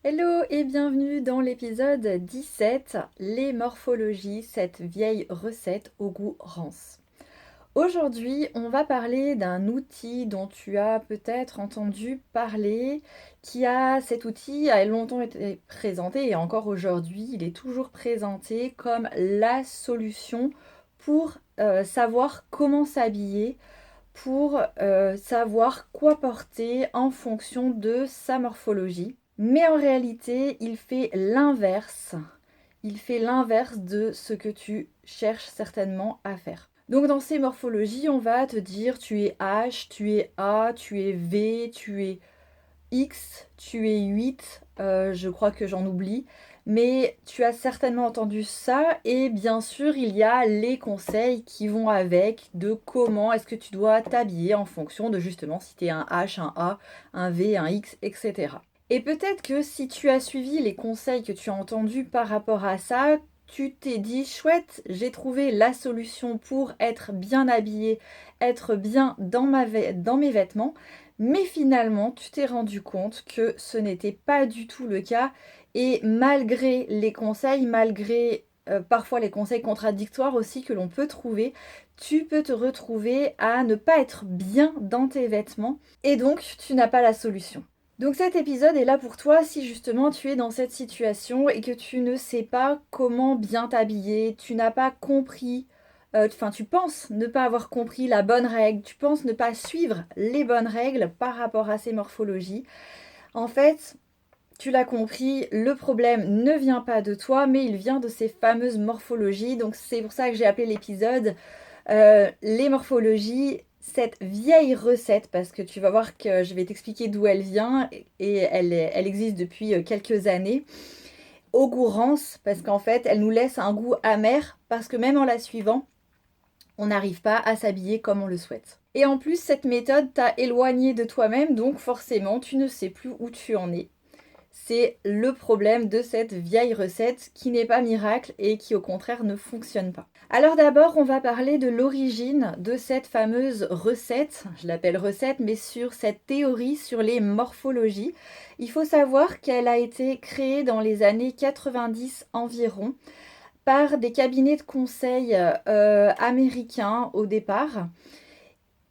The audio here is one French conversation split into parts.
Hello et bienvenue dans l'épisode 17, les morphologies, cette vieille recette au goût rance. Aujourd'hui, on va parler d'un outil dont tu as peut-être entendu parler, cet outil a longtemps été présenté et encore aujourd'hui, il est toujours présenté comme la solution pour savoir comment s'habiller, pour savoir quoi porter en fonction de sa morphologie. Mais en réalité, il fait l'inverse. Il fait l'inverse de ce que tu cherches certainement à faire. Donc dans ces morphologies, on va te dire tu es H, tu es A, tu es V, tu es X, tu es 8, je crois que j'en oublie, mais tu as certainement entendu ça et bien sûr il y a les conseils qui vont avec de comment est-ce que tu dois t'habiller en fonction de justement si tu es un H, un A, un V, un X, etc. Et peut-être que si tu as suivi les conseils que tu as entendus par rapport à ça, tu t'es dit chouette, j'ai trouvé la solution pour être bien habillée, être bien dans mes vêtements. Mais finalement, tu t'es rendu compte que ce n'était pas du tout le cas. Et malgré les conseils, malgré parfois les conseils contradictoires aussi que l'on peut trouver, tu peux te retrouver à ne pas être bien dans tes vêtements. Et donc, tu n'as pas la solution. Donc cet épisode est là pour toi si justement tu es dans cette situation et que tu ne sais pas comment bien t'habiller, tu n'as pas compris tu penses ne pas avoir compris la bonne règle, tu penses ne pas suivre les bonnes règles par rapport à ces morphologies. En fait, tu l'as compris, le problème ne vient pas de toi, mais il vient de ces fameuses morphologies. Donc c'est pour ça que j'ai appelé l'épisode les morphologies, cette vieille recette, parce que tu vas voir que je vais t'expliquer d'où elle vient, et elle existe depuis quelques années. Au goût rance, parce qu'en fait, elle nous laisse un goût amer, parce que même en la suivant, on n'arrive pas à s'habiller comme on le souhaite. Et en plus, cette méthode t'a éloigné de toi-même, donc forcément, tu ne sais plus où tu en es. C'est le problème de cette vieille recette qui n'est pas miracle et qui au contraire ne fonctionne pas. Alors d'abord, on va parler de l'origine de cette fameuse recette, je l'appelle recette, mais sur cette théorie sur les morphologies. Il faut savoir qu'elle a été créée dans les années 90 environ par des cabinets de conseil américains au départ.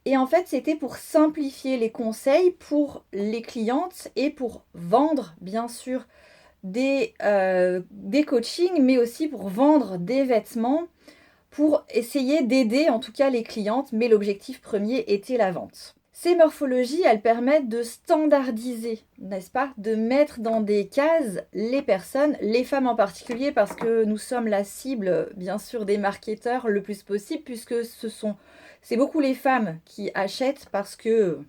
Et en fait, c'était pour simplifier les conseils pour les clientes et pour vendre, bien sûr, des coachings, mais aussi pour vendre des vêtements, pour essayer d'aider en tout cas les clientes, mais l'objectif premier était la vente. Ces morphologies, elles permettent de standardiser, n'est-ce pas? De mettre dans des cases les personnes, les femmes en particulier, parce que nous sommes la cible, bien sûr, des marketeurs le plus possible, puisque c'est beaucoup les femmes qui achètent parce que,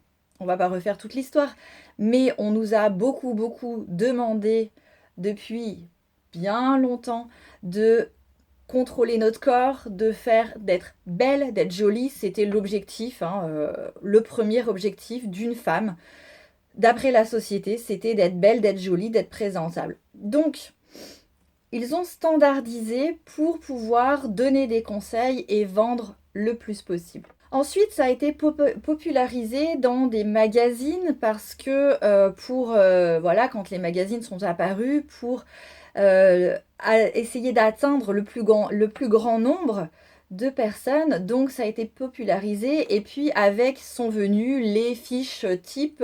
on va pas refaire toute l'histoire, mais on nous a beaucoup demandé depuis bien longtemps de contrôler notre corps, d'être belle, d'être jolie, c'était l'objectif, le premier objectif d'une femme, d'après la société, c'était d'être belle, d'être jolie, d'être présentable. Donc, ils ont standardisé pour pouvoir donner des conseils et vendre le plus possible. Ensuite, ça a été popularisé dans des magazines parce que voilà, quand les magazines sont apparus, pour essayer d'atteindre le plus grand nombre de personnes. Donc ça a été popularisé et puis avec sont venues les fiches type,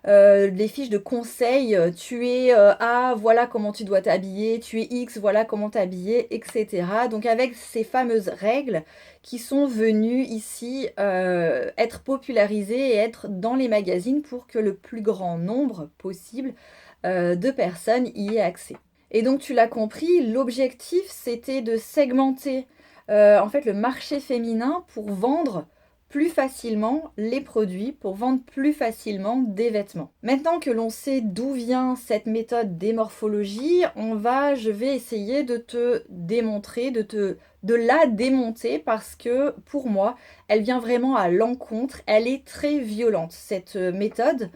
les fiches de conseils, tu es A, voilà comment tu dois t'habiller, tu es X, voilà comment t'habiller, etc. Donc avec ces fameuses règles qui sont venues ici être popularisées et être dans les magazines pour que le plus grand nombre possible de personnes y aient accès. Et donc tu l'as compris, l'objectif c'était de segmenter en fait le marché féminin pour vendre plus facilement les produits, pour vendre plus facilement des vêtements. Maintenant que l'on sait d'où vient cette méthode des morphologies, je vais essayer de te démontrer, de la démonter parce que pour moi, elle vient vraiment à l'encontre, elle est très violente. Cette méthode,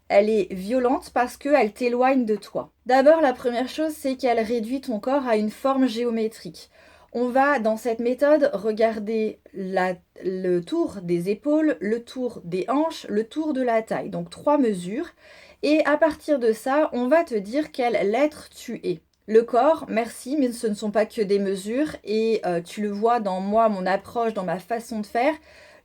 elle est violente parce qu'elle t'éloigne de toi. D'abord, la première chose, c'est qu'elle réduit ton corps à une forme géométrique. On va, dans cette méthode, regarder le tour des épaules, le tour des hanches, le tour de la taille. Donc 3 mesures. Et à partir de ça, on va te dire quelle lettre tu es. Le corps, merci, mais ce ne sont pas que des mesures et tu le vois dans moi, mon approche, dans ma façon de faire,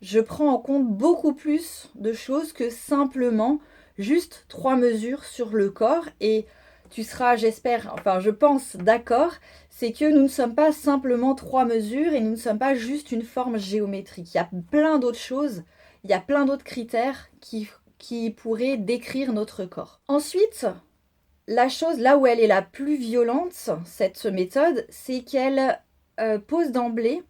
je prends en compte beaucoup plus de choses que simplement juste 3 mesures sur le corps et tu seras, j'espère, enfin je pense, d'accord, c'est que nous ne sommes pas simplement 3 mesures et nous ne sommes pas juste une forme géométrique. Il y a plein d'autres choses, il y a plein d'autres critères qui pourraient décrire notre corps. Ensuite, la chose là où elle est la plus violente, cette méthode, c'est qu'elle pose d'emblée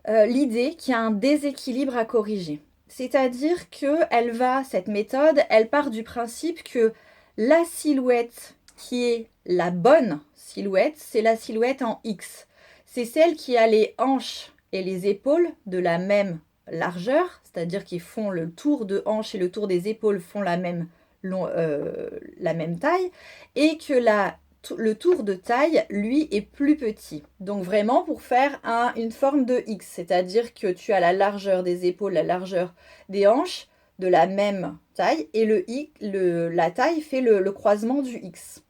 l'idée qu'il y a un déséquilibre à corriger. C'est-à-dire que cette méthode, elle part du principe que la silhouette qui est la bonne silhouette, c'est la silhouette en X. C'est celle qui a les hanches et les épaules de la même largeur, c'est-à-dire qu'ils font le tour de hanches et le tour des épaules font la même taille, et que le tour de taille, lui, est plus petit. Donc vraiment pour faire une forme de X, c'est-à-dire que tu as la largeur des épaules, la largeur des hanches de la même taille, et la taille fait le croisement du X.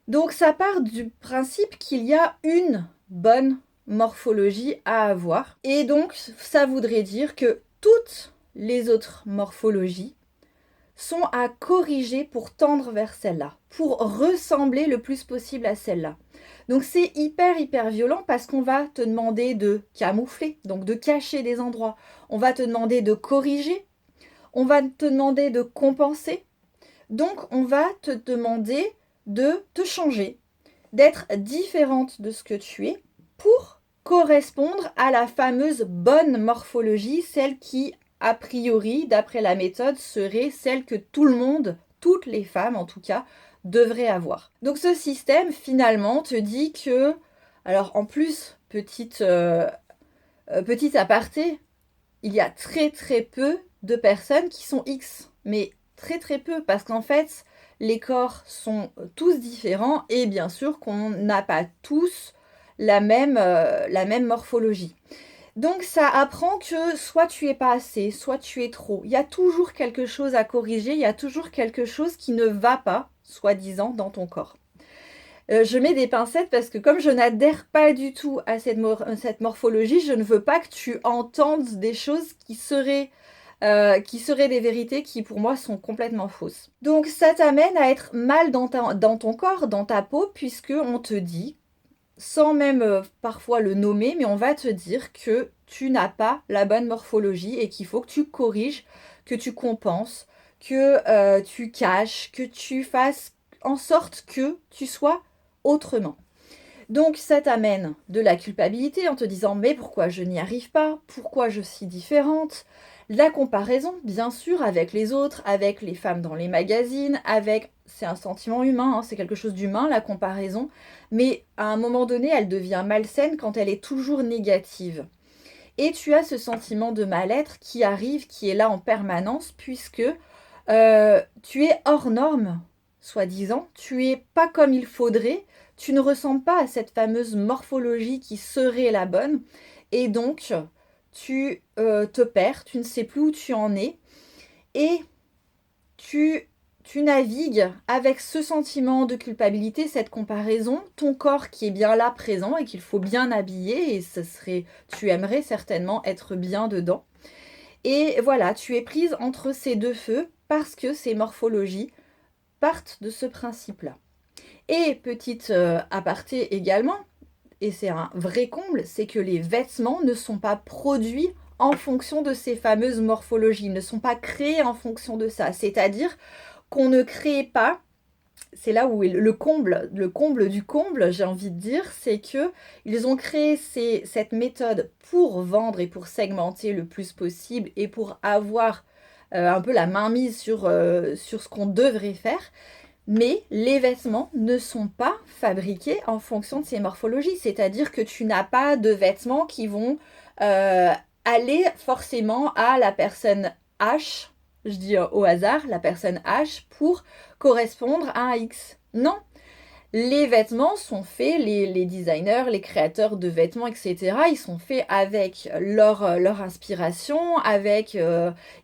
Donc ça part du principe qu'il y a une bonne morphologie à avoir. Et donc ça voudrait dire que toutes les autres morphologies sont à corriger pour tendre vers celle-là, pour ressembler le plus possible à celle-là. Donc c'est hyper violent parce qu'on va te demander de camoufler, donc de cacher des endroits. On va te demander de corriger, on va te demander de compenser. Donc on va te demander de te changer, d'être différente de ce que tu es pour correspondre à la fameuse bonne morphologie, celle qui a priori, d'après la méthode, serait celle que tout le monde, toutes les femmes en tout cas, devraient avoir. Donc ce système, finalement, te dit que, alors en plus, petit aparté, il y a très peu de personnes qui sont X, mais très peu, parce qu'en fait, les corps sont tous différents et bien sûr qu'on n'a pas tous la même morphologie. Donc ça apprend que soit tu es pas assez, soit tu es trop. Il y a toujours quelque chose à corriger, il y a toujours quelque chose qui ne va pas, soi-disant, dans ton corps. Je mets des pincettes parce que comme je n'adhère pas du tout à cette morphologie, je ne veux pas que tu entendes des choses qui seraient des vérités qui pour moi sont complètement fausses. Donc ça t'amène à être mal dans ton corps, dans ta peau, puisque on te dit, sans même parfois le nommer, mais on va te dire que tu n'as pas la bonne morphologie et qu'il faut que tu corriges, que tu compenses, que tu caches, que tu fasses en sorte que tu sois autrement. Donc ça t'amène de la culpabilité en te disant mais pourquoi je n'y arrive pas, pourquoi je suis différente, la comparaison bien sûr avec les autres, avec les femmes dans les magazines, c'est un sentiment humain, hein, c'est quelque chose d'humain la comparaison, mais à un moment donné elle devient malsaine quand elle est toujours négative. Et tu as ce sentiment de mal-être qui arrive, qui est là en permanence puisque tu es hors norme, soi-disant, tu es pas comme il faudrait, tu ne ressembles pas à cette fameuse morphologie qui serait la bonne, et donc tu te perds, tu ne sais plus où tu en es, et tu navigues avec ce sentiment de culpabilité, cette comparaison, ton corps qui est bien là présent et qu'il faut bien habiller, et tu aimerais certainement être bien dedans. Et voilà, tu es prise entre ces deux feux parce que ces morphologies partent de ce principe-là. Et petite aparté également, et c'est un vrai comble, c'est que les vêtements ne sont pas produits en fonction de ces fameuses morphologies, ne sont pas créés en fonction de ça. C'est-à-dire qu'on ne crée pas, c'est là où est le comble du comble, j'ai envie de dire, c'est que ils ont créé cette méthode pour vendre et pour segmenter le plus possible et pour avoir un peu la mainmise sur ce qu'on devrait faire. Mais les vêtements ne sont pas fabriqués en fonction de ces morphologies. C'est-à-dire que tu n'as pas de vêtements qui vont aller forcément à la personne H, je dis au hasard, la personne H, pour correspondre à un X. Non, Les vêtements sont faits, les designers, les créateurs de vêtements, etc., ils sont faits avec leur inspiration,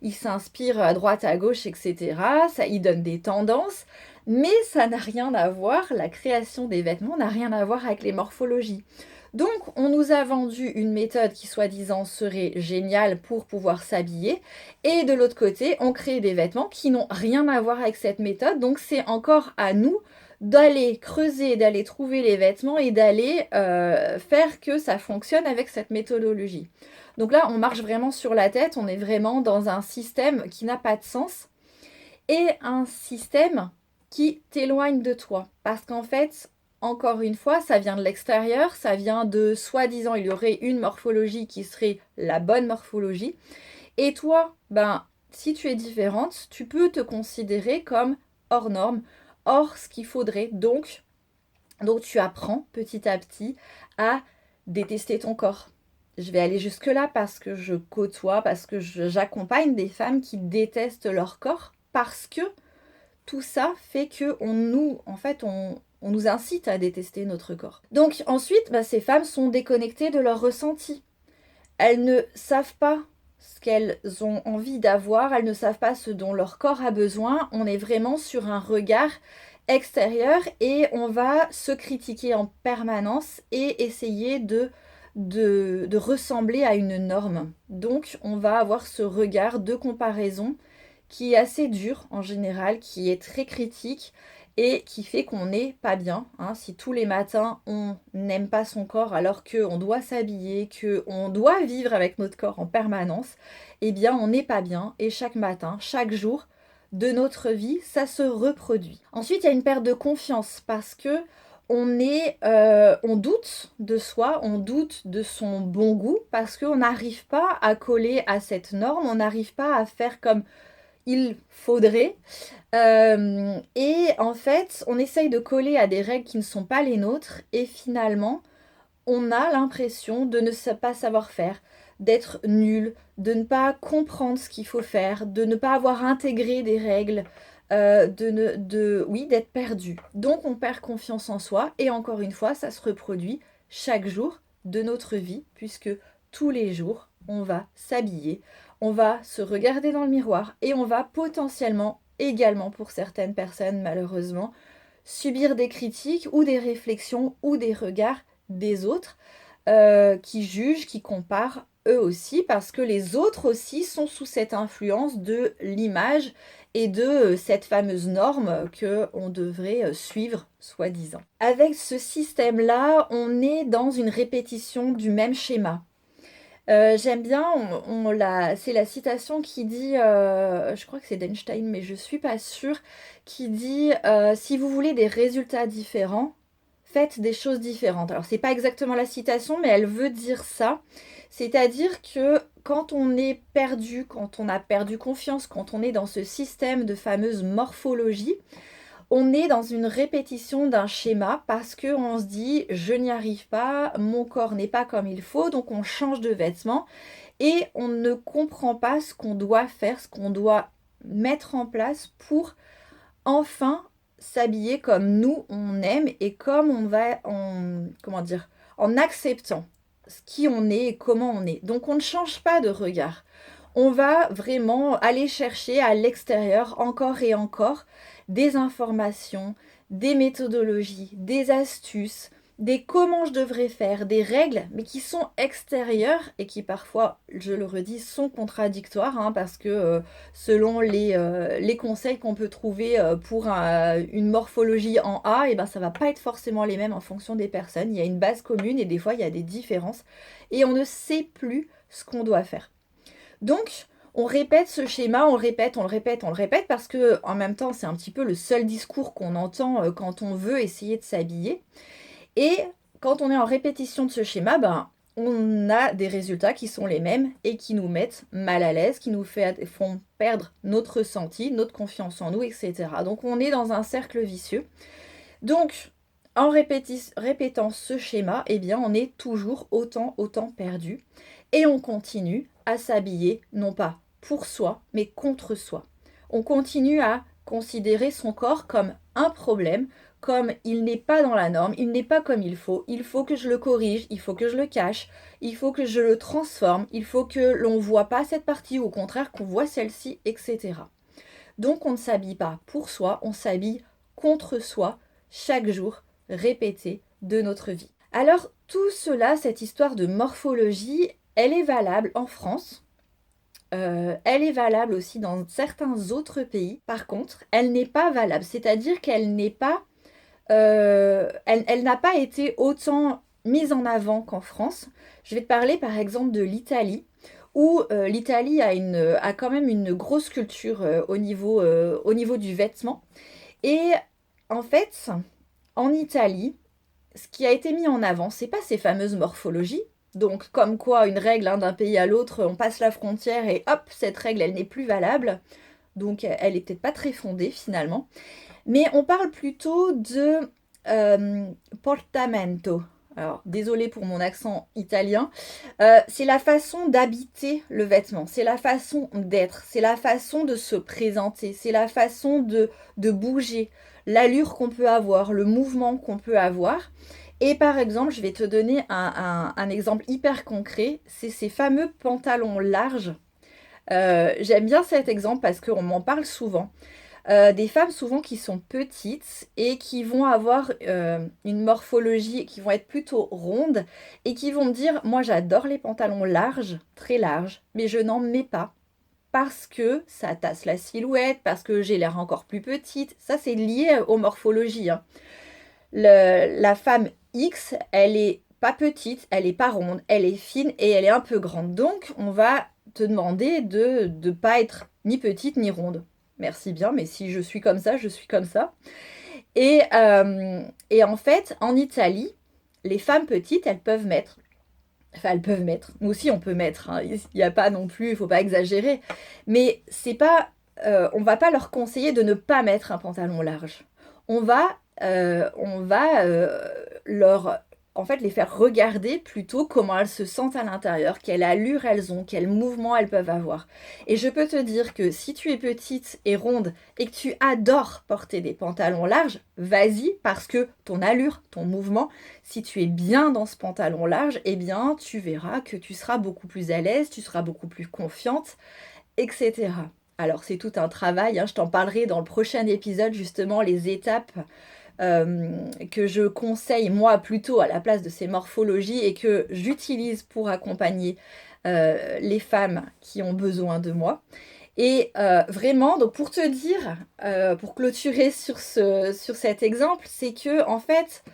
ils s'inspirent à droite, à gauche, etc. Ça, ils donnent des tendances, mais ça n'a rien à voir, la création des vêtements n'a rien à voir avec les morphologies. Donc, on nous a vendu une méthode qui, soi-disant, serait géniale pour pouvoir s'habiller, et de l'autre côté, on crée des vêtements qui n'ont rien à voir avec cette méthode, donc c'est encore à nous d'aller creuser, d'aller trouver les vêtements et d'aller faire que ça fonctionne avec cette méthodologie. Donc là, on marche vraiment sur la tête, on est vraiment dans un système qui n'a pas de sens et un système qui t'éloigne de toi. Parce qu'en fait, encore une fois, ça vient de l'extérieur, ça vient de soi-disant, il y aurait une morphologie qui serait la bonne morphologie. Et toi, ben, si tu es différente, tu peux te considérer comme hors norme, hors ce qu'il faudrait. Donc, tu apprends petit à petit à détester ton corps. Je vais aller jusque-là parce que je côtoie, parce que j'accompagne des femmes qui détestent leur corps, parce que tout ça fait que on nous incite à détester notre corps. Donc ensuite, bah, ces femmes sont déconnectées de leurs ressentis. Elles ne savent pas ce qu'elles ont envie d'avoir, elles ne savent pas ce dont leur corps a besoin. On est vraiment sur un regard extérieur et on va se critiquer en permanence et essayer de ressembler à une norme. Donc on va avoir ce regard de comparaison qui est assez dur en général, qui est très critique et qui fait qu'on n'est pas bien. Hein. Si tous les matins on n'aime pas son corps alors qu'on doit s'habiller, qu'on doit vivre avec notre corps en permanence, eh bien on n'est pas bien et chaque matin, chaque jour de notre vie, ça se reproduit. Ensuite, il y a une perte de confiance parce que on doute de soi, on doute de son bon goût parce qu'on n'arrive pas à coller à cette norme, on n'arrive pas à faire comme il faudrait. Et en fait, on essaye de coller à des règles qui ne sont pas les nôtres et finalement, on a l'impression de ne pas savoir faire, d'être nul, de ne pas comprendre ce qu'il faut faire, de ne pas avoir intégré des règles, oui, d'être perdu. Donc on perd confiance en soi et encore une fois, ça se reproduit chaque jour de notre vie puisque tous les jours, on va s'habiller, on va se regarder dans le miroir et on va potentiellement, également pour certaines personnes malheureusement, subir des critiques ou des réflexions ou des regards des autres qui jugent, qui comparent eux aussi, parce que les autres aussi sont sous cette influence de l'image et de cette fameuse norme que on devrait suivre, soi-disant. Avec ce système-là, on est dans une répétition du même schéma. J'aime bien, c'est la citation qui dit, je crois que c'est d'Einstein, mais je suis pas sûre, qui dit si vous voulez des résultats différents, faites des choses différentes. Alors c'est pas exactement la citation, mais elle veut dire ça. C'est-à-dire que quand on est perdu, quand on a perdu confiance, quand on est dans ce système de fameuse morphologie, on est dans une répétition d'un schéma parce qu'on se dit je n'y arrive pas, mon corps n'est pas comme il faut, donc on change de vêtements et on ne comprend pas ce qu'on doit faire, ce qu'on doit mettre en place pour enfin s'habiller comme nous on aime et comme on va comment dire, en acceptant qui on est et comment on est. Donc on ne change pas de regard. On va vraiment aller chercher à l'extérieur encore et encore des informations, des méthodologies, des astuces, des comment je devrais faire, des règles, mais qui sont extérieures et qui parfois, je le redis, sont contradictoires hein, parce que selon les conseils qu'on peut trouver pour une morphologie en A, et ben, ça va pas être forcément les mêmes en fonction des personnes. Il y a une base commune et des fois il y a des différences et on ne sait plus ce qu'on doit faire. Donc, on répète ce schéma, on le répète, on le répète, on le répète, parce que en même temps, c'est un petit peu le seul discours qu'on entend quand on veut essayer de s'habiller. Et quand on est en répétition de ce schéma, ben, on a des résultats qui sont les mêmes et qui nous mettent mal à l'aise, qui nous font perdre notre ressenti, notre confiance en nous, etc. Donc on est dans un cercle vicieux. Donc, en répétant ce schéma, eh bien, on est toujours autant perdu. Et on continue à s'habiller, non pas pour soi, mais contre soi. On continue à considérer son corps comme un problème, comme il n'est pas dans la norme, il n'est pas comme il faut que je le corrige, il faut que je le cache, il faut que je le transforme, il faut que l'on ne voit pas cette partie, ou au contraire qu'on voit celle-ci, etc. Donc on ne s'habille pas pour soi, on s'habille contre soi chaque jour, répété de notre vie. Alors tout cela, cette histoire de morphologie, elle est valable en France. Elle est valable aussi dans certains autres pays. Par contre, elle n'est pas valable, c'est-à-dire qu'elle n'est pas, elle n'a pas été autant mise en avant qu'en France. Je vais te parler par exemple de l'Italie, où l'Italie a quand même une grosse culture au niveau du vêtement. Et en fait, en Italie, ce qui a été mis en avant, c'est pas ces fameuses morphologies. Donc, comme quoi, une règle hein, d'un pays à l'autre, on passe la frontière et hop, cette règle, elle n'est plus valable. Donc, elle est peut-être pas très fondée finalement. Mais on parle plutôt de portamento. Alors, désolée pour mon accent italien. C'est la façon d'habiter le vêtement, c'est la façon d'être, c'est la façon de se présenter, c'est la façon de bouger, l'allure qu'on peut avoir, le mouvement qu'on peut avoir. Et par exemple, je vais te donner un exemple hyper concret, c'est ces fameux pantalons larges. J'aime bien cet exemple parce qu'on m'en parle souvent. Des femmes souvent qui sont petites et qui vont avoir une morphologie, qui vont être plutôt rondes et qui vont me dire, moi j'adore les pantalons larges, très larges, mais je n'en mets pas parce que ça tasse la silhouette, parce que j'ai l'air encore plus petite. Ça c'est lié aux morphologies, hein. La femme X, elle est pas petite, elle est pas ronde, elle est fine et elle est un peu grande. Donc on va te demander de ne pas être ni petite ni ronde. Merci bien, mais si je suis comme ça, je suis comme ça. Et en fait, en Italie, les femmes petites, elles peuvent mettre. Enfin, elles peuvent mettre. Nous aussi, on peut mettre, hein. Il n'y a pas non plus, il faut pas exagérer. Mais c'est pas, on va pas leur conseiller de ne pas mettre un pantalon large. On va leur, en fait, les faire regarder plutôt comment elles se sentent à l'intérieur, quelle allure elles ont, quel mouvement elles peuvent avoir. Et je peux te dire que si tu es petite et ronde et que tu adores porter des pantalons larges, vas-y parce que ton allure, ton mouvement, si tu es bien dans ce pantalon large, eh bien, tu verras que tu seras beaucoup plus à l'aise, tu seras beaucoup plus confiante, etc. Alors, c'est tout un travail, hein, je t'en parlerai dans le prochain épisode, justement, les étapes que je conseille moi plutôt à la place de ces morphologies et que j'utilise pour accompagner les femmes qui ont besoin de moi. Et vraiment, donc pour te dire, pour clôturer sur cet exemple, c'est que en fait,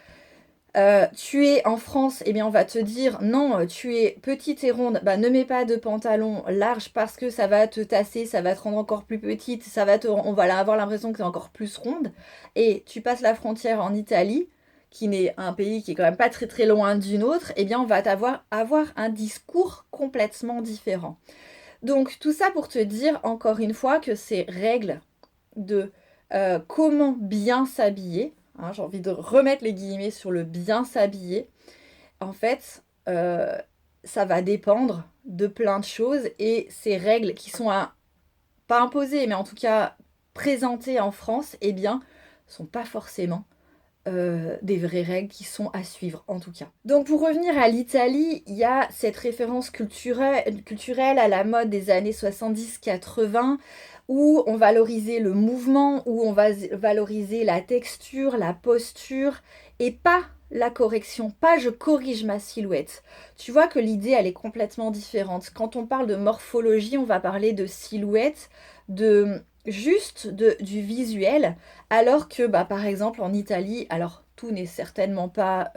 tu es en France, eh bien on va te dire non, tu es petite et ronde, bah ne mets pas de pantalon large parce que ça va te tasser, ça va te rendre encore plus petite, on va avoir l'impression que tu es encore plus ronde. Et tu passes la frontière en Italie, qui n'est un pays qui est quand même pas très très loin d'une autre, eh bien on va avoir un discours complètement différent. Donc tout ça pour te dire encore une fois que ces règles de comment bien s'habiller, hein, j'ai envie de remettre les guillemets sur le bien s'habiller, en fait, ça va dépendre de plein de choses et ces règles qui sont pas imposées, mais en tout cas présentées en France, eh bien, sont pas forcément des vraies règles qui sont à suivre en tout cas. Donc pour revenir à l'Italie, il y a cette référence culturelle à la mode des années 70-80 où on valorisait le mouvement, où on va valoriser la texture, la posture et pas la correction, pas je corrige ma silhouette. Tu vois que l'idée elle est complètement différente. Quand on parle de morphologie, on va parler de silhouette, de du visuel, alors que bah, par exemple en Italie, alors tout n'est certainement pas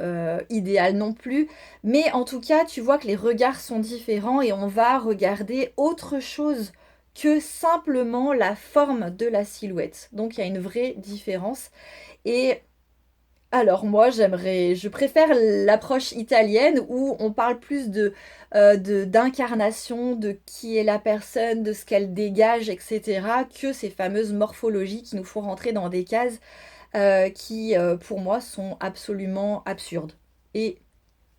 idéal non plus, mais en tout cas tu vois que les regards sont différents et on va regarder autre chose que simplement la forme de la silhouette. Donc il y a une vraie différence. Et alors moi je préfère l'approche italienne où on parle plus d'incarnation, de qui est la personne, de ce qu'elle dégage, etc., que ces fameuses morphologies qui nous font rentrer dans des cases qui pour moi sont absolument absurdes et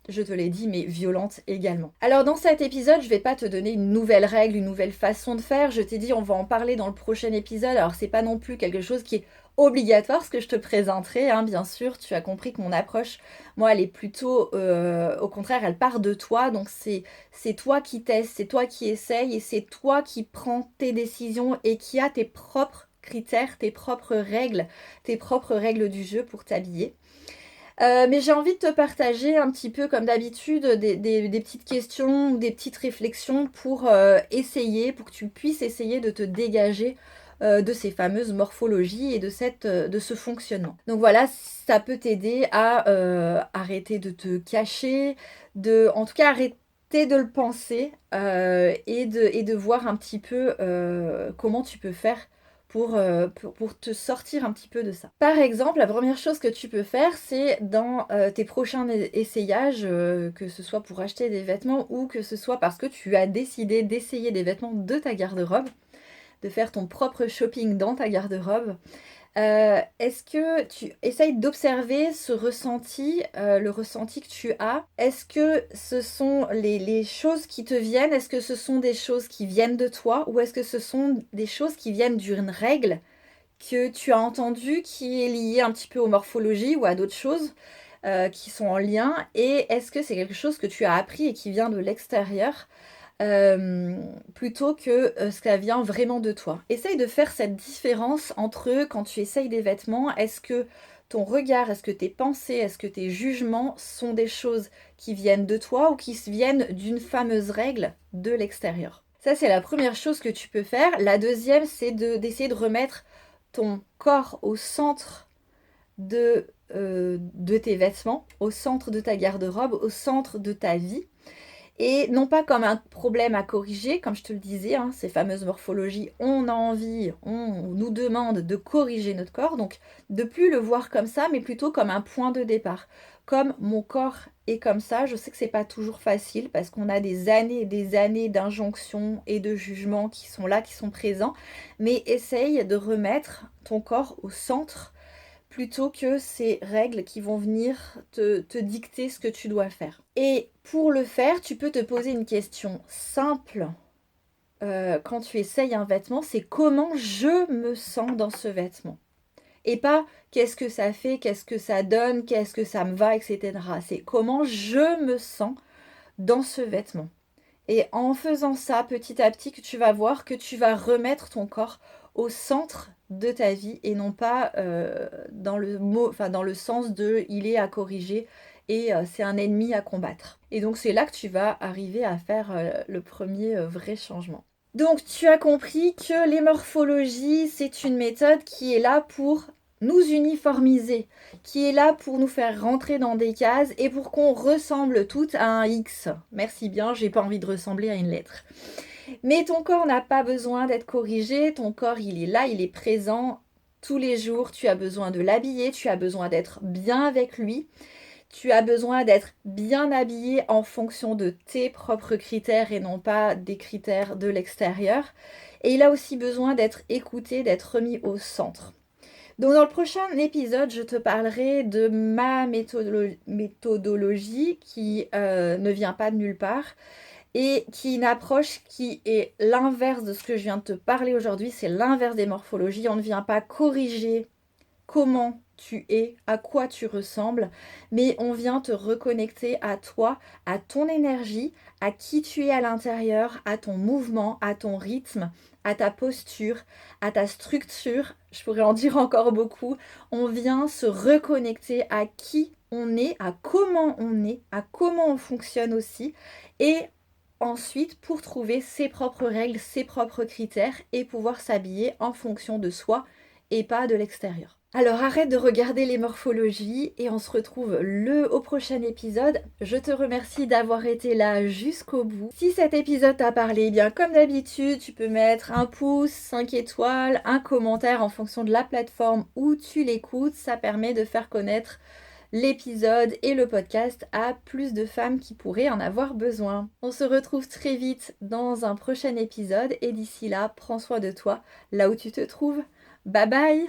je te l'ai dit, mais violente également. Alors dans cet épisode, je vais pas te donner une nouvelle règle, une nouvelle façon de faire. Je t'ai dit, on va en parler dans le prochain épisode. Alors c'est pas non plus quelque chose qui est obligatoire, ce que je te présenterai, hein, bien sûr. Tu as compris que mon approche, moi, elle est plutôt, au contraire, elle part de toi. Donc c'est toi qui testes, c'est toi qui essayes et c'est toi qui prends tes décisions et qui as tes propres critères, tes propres règles du jeu pour t'habiller. Mais j'ai envie de te partager un petit peu comme d'habitude des petites questions ou des petites réflexions pour essayer, pour que tu puisses essayer de te dégager de ces fameuses morphologies et de ce fonctionnement. Donc voilà, ça peut t'aider à arrêter de te cacher, en tout cas arrêter de le penser et de voir un petit peu comment tu peux faire pour te sortir un petit peu de ça. Par exemple, la première chose que tu peux faire, c'est dans tes prochains essayages, que ce soit pour acheter des vêtements ou que ce soit parce que tu as décidé d'essayer des vêtements de ta garde-robe, de faire ton propre shopping dans ta garde-robe. Est-ce que tu essayes d'observer ce ressenti, le ressenti que tu as? Est-ce que ce sont les choses qui te viennent? Est-ce que ce sont des choses qui viennent de toi? Ou est-ce que ce sont des choses qui viennent d'une règle que tu as entendue, qui est liée un petit peu aux morphologies ou à d'autres choses qui sont en lien? Et est-ce que c'est quelque chose que tu as appris et qui vient de l'extérieur? Plutôt que ce qui vient vraiment de toi. Essaye de faire cette différence entre quand tu essayes des vêtements, est-ce que ton regard, est-ce que tes pensées, est-ce que tes jugements sont des choses qui viennent de toi ou qui viennent d'une fameuse règle de l'extérieur. Ça, c'est la première chose que tu peux faire. La deuxième, c'est d'essayer de remettre ton corps au centre de tes vêtements, au centre de ta garde-robe, au centre de ta vie. Et non pas comme un problème à corriger, comme je te le disais, hein, ces fameuses morphologies, on a envie, on nous demande de corriger notre corps, donc de plus le voir comme ça, mais plutôt comme un point de départ. Comme mon corps est comme ça, je sais que c'est pas toujours facile parce qu'on a des années et des années d'injonctions et de jugements qui sont là, qui sont présents, mais essaye de remettre ton corps au centre plutôt que ces règles qui vont venir te dicter ce que tu dois faire. Et pour le faire, tu peux te poser une question simple quand tu essayes un vêtement, c'est comment je me sens dans ce vêtement. Et pas qu'est-ce que ça fait, qu'est-ce que ça donne, qu'est-ce que ça me va, etc. C'est comment je me sens dans ce vêtement. Et en faisant ça petit à petit, que tu vas voir que tu vas remettre ton corps au centre de ta vie et non pas dans le sens de il est à corriger et c'est un ennemi à combattre. Et donc c'est là que tu vas arriver à faire le premier vrai changement. Donc tu as compris que les morphologies, c'est une méthode qui est là pour nous uniformiser, qui est là pour nous faire rentrer dans des cases et pour qu'on ressemble toutes à un X. Merci bien, j'ai pas envie de ressembler à une lettre. Mais ton corps n'a pas besoin d'être corrigé, ton corps il est là, il est présent tous les jours, tu as besoin de l'habiller, tu as besoin d'être bien avec lui. Tu as besoin d'être bien habillé en fonction de tes propres critères et non pas des critères de l'extérieur. Et il a aussi besoin d'être écouté, d'être remis au centre. Donc dans le prochain épisode, je te parlerai de ma méthodologie qui ne vient pas de nulle part et qui est une approche qui est l'inverse de ce que je viens de te parler aujourd'hui. C'est l'inverse des morphologies. On ne vient pas corriger comment tu es, à quoi tu ressembles, mais on vient te reconnecter à toi, à ton énergie, à qui tu es à l'intérieur, à ton mouvement, à ton rythme, à ta posture, à ta structure. Je pourrais en dire encore beaucoup. On vient se reconnecter à qui on est, à comment on fonctionne aussi, et ensuite pour trouver ses propres règles, ses propres critères et pouvoir s'habiller en fonction de soi et pas de l'extérieur. Alors arrête de regarder les morphologies et on se retrouve au prochain épisode. Je te remercie d'avoir été là jusqu'au bout. Si cet épisode t'a parlé, eh bien comme d'habitude, tu peux mettre un pouce, 5 étoiles, un commentaire en fonction de la plateforme où tu l'écoutes. Ça permet de faire connaître l'épisode et le podcast à plus de femmes qui pourraient en avoir besoin. On se retrouve très vite dans un prochain épisode et d'ici là, prends soin de toi là où tu te trouves. Bye bye!